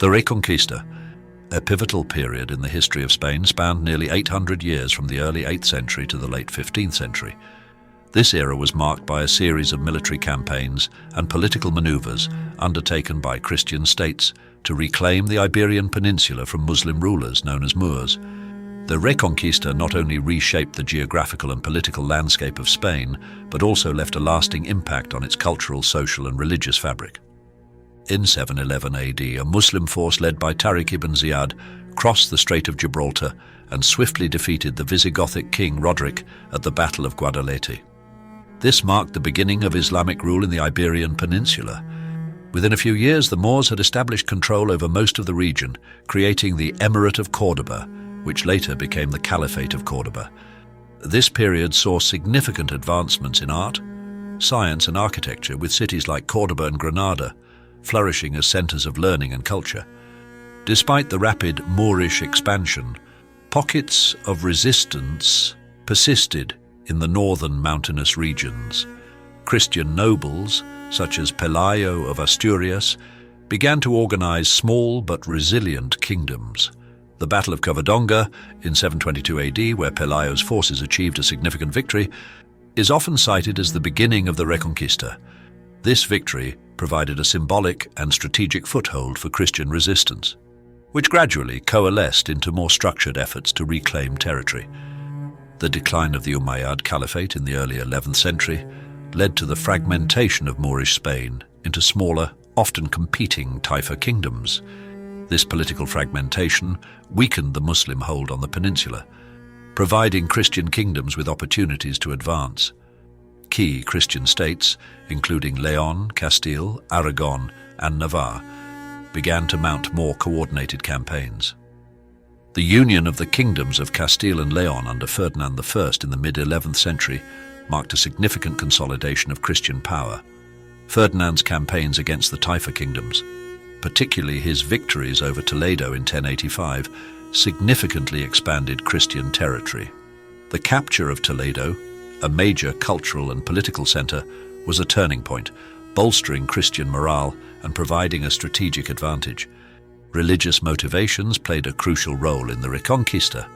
The Reconquista, a pivotal period in the history of Spain, spanned nearly 800 years from the early 8th century to the late 15th century. This era was marked by a series of military campaigns and political maneuvers undertaken by Christian states to reclaim the Iberian Peninsula from Muslim rulers known as Moors. The Reconquista not only reshaped the geographical and political landscape of Spain, but also left a lasting impact on its cultural, social and religious fabric. In 711 AD, a Muslim force led by Tariq ibn Ziyad crossed the Strait of Gibraltar and swiftly defeated the Visigothic king Roderick at the Battle of Guadalete. This marked the beginning of Islamic rule in the Iberian Peninsula. Within a few years, the Moors had established control over most of the region, creating the Emirate of Córdoba, which later became the Caliphate of Córdoba. This period saw significant advancements in art, science and architecture, with cities like Córdoba and Granada flourishing as centers of learning and culture. Despite the rapid Moorish expansion, pockets of resistance persisted in the northern mountainous regions. Christian nobles, such as Pelayo of Asturias, began to organize small but resilient kingdoms. The Battle of Covadonga in 722 AD, where Pelayo's forces achieved a significant victory, is often cited as the beginning of the Reconquista. This victory provided a symbolic and strategic foothold for Christian resistance, which gradually coalesced into more structured efforts to reclaim territory. The decline of the Umayyad Caliphate in the early 11th century led to the fragmentation of Moorish Spain into smaller, often competing Taifa kingdoms. This political fragmentation weakened the Muslim hold on the peninsula, providing Christian kingdoms with opportunities to advance. Key Christian states, including Leon, Castile, Aragon, and Navarre, began to mount more coordinated campaigns. The union of the kingdoms of Castile and Leon under Ferdinand I in the mid-11th century marked a significant consolidation of Christian power. Ferdinand's campaigns against the Taifa kingdoms, particularly his victories over Toledo in 1085, significantly expanded Christian territory. The capture of Toledo, a major cultural and political center, was a turning point, bolstering Christian morale and providing a strategic advantage. Religious motivations played a crucial role in the Reconquista.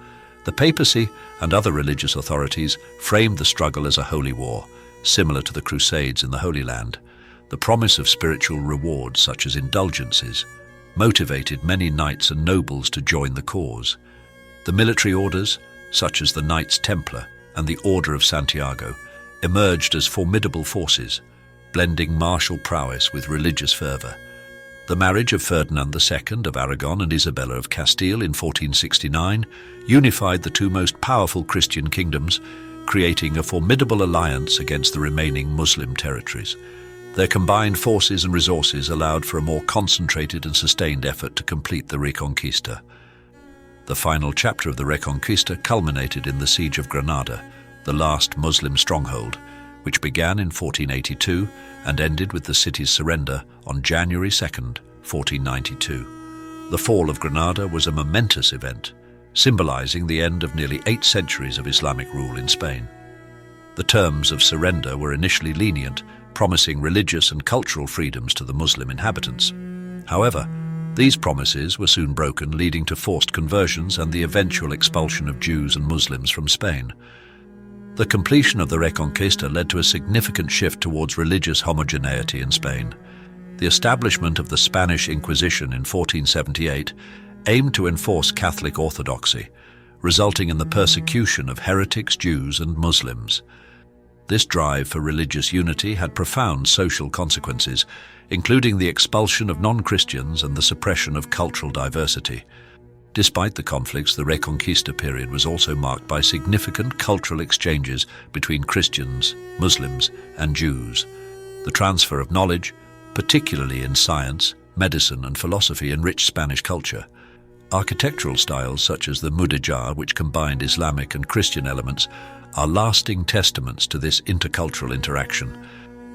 The papacy and other religious authorities framed the struggle as a holy war, similar to the Crusades in the Holy Land. The promise of spiritual rewards, such as indulgences, motivated many knights and nobles to join the cause. The military orders, such as the Knights Templar and the Order of Santiago, emerged as formidable forces, blending martial prowess with religious fervor. The marriage of Ferdinand II of Aragon and Isabella of Castile in 1469 unified the two most powerful Christian kingdoms, creating a formidable alliance against the remaining Muslim territories. Their combined forces and resources allowed for a more concentrated and sustained effort to complete the Reconquista. The final chapter of the Reconquista culminated in the Siege of Granada, the last Muslim stronghold, which began in 1482 and ended with the city's surrender on January 2, 1492. The fall of Granada was a momentous event, symbolizing the end of nearly 8 centuries of Islamic rule in Spain. The terms of surrender were initially lenient, promising religious and cultural freedoms to the Muslim inhabitants. However, these promises were soon broken, leading to forced conversions and the eventual expulsion of Jews and Muslims from Spain. The completion of the Reconquista led to a significant shift towards religious homogeneity in Spain. The establishment of the Spanish Inquisition in 1478 aimed to enforce Catholic orthodoxy, resulting in the persecution of heretics, Jews, and Muslims. This drive for religious unity had profound social consequences, including the expulsion of non-Christians and the suppression of cultural diversity. Despite the conflicts, the Reconquista period was also marked by significant cultural exchanges between Christians, Muslims, and Jews. The transfer of knowledge, particularly in science, medicine, and philosophy, enriched Spanish culture. Architectural styles such as the mudéjar, which combined Islamic and Christian elements, are lasting testaments to this intercultural interaction.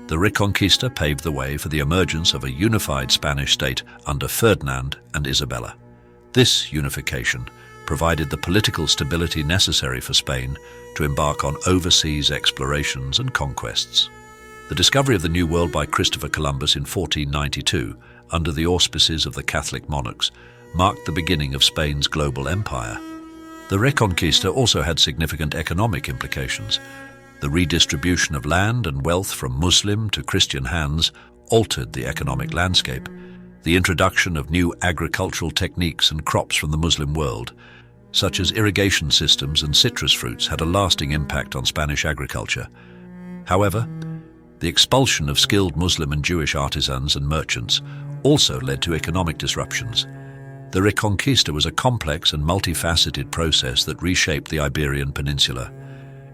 The Reconquista paved the way for the emergence of a unified Spanish state under Ferdinand and Isabella. This unification provided the political stability necessary for Spain to embark on overseas explorations and conquests. The discovery of the New World by Christopher Columbus in 1492 under the auspices of the Catholic monarchs, marked the beginning of Spain's global empire. The Reconquista also had significant economic implications. The redistribution of land and wealth from Muslim to Christian hands altered the economic landscape. The introduction of new agricultural techniques and crops from the Muslim world, such as irrigation systems and citrus fruits, had a lasting impact on Spanish agriculture. However, the expulsion of skilled Muslim and Jewish artisans and merchants also led to economic disruptions. The Reconquista was a complex and multifaceted process that reshaped the Iberian Peninsula.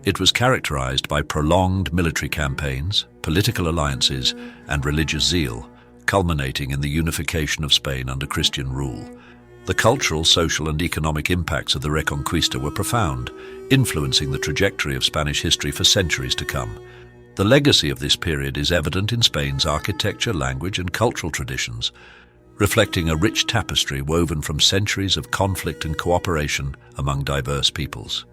It was characterized by prolonged military campaigns, political alliances, and religious zeal, culminating in the unification of Spain under Christian rule. The cultural, social, and economic impacts of the Reconquista were profound, influencing the trajectory of Spanish history for centuries to come. The legacy of this period is evident in Spain's architecture, language, and cultural traditions, reflecting a rich tapestry woven from centuries of conflict and cooperation among diverse peoples.